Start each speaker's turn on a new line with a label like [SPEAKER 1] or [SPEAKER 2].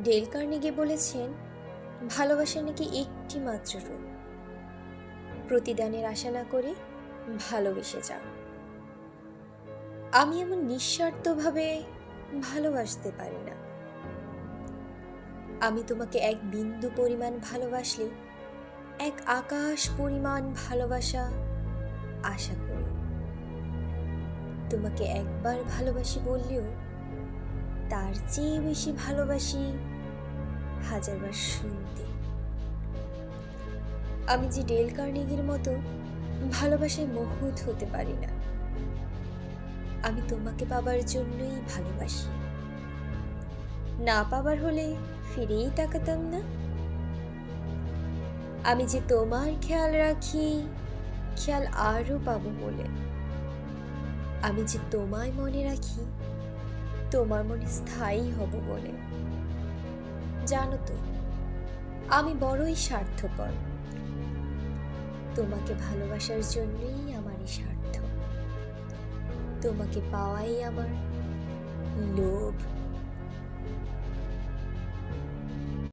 [SPEAKER 1] Del Carnegie বলেছেন, ভালোবাসা নাকি একটি মাত্র রূপ। প্রতিদানের আশা না করে ভালোবেসে যাও। আমি এমন নিঃস্বার্থভাবে ভালোবাসতে পারি না। আমি তোমাকে এক বিন্দু পরিমাণ ভালোবাসলে এক আকাশ পরিমাণ ভালোবাসা আশা করি। তোমাকে একবার ভালোবাসি বললেও তার চেয়ে বেশি ভালোবাসি হাজারবার শুনতে। আমি যে ডেল কার্নেগির মতো ভালোবাসায় মহৎ হতে পারি না। আমি তোমাকে পাবার জন্যই ভালোবাসি। না পাবার হলে ফিরেই তাকাতাম না। আমি যে তোমার খেয়াল রাখি, খেয়াল আরও পাবো বলে। আমি যে তোমায় মনে রাখি, তোমার মনে স্থায়ী হব বলে। জানো তো, আমি বড়ই স্বার্থপর। তোমাকে ভালোবাসার জন্যই আমার এই স্বার্থ। তোমাকে পাওয়াই আমার লোভ।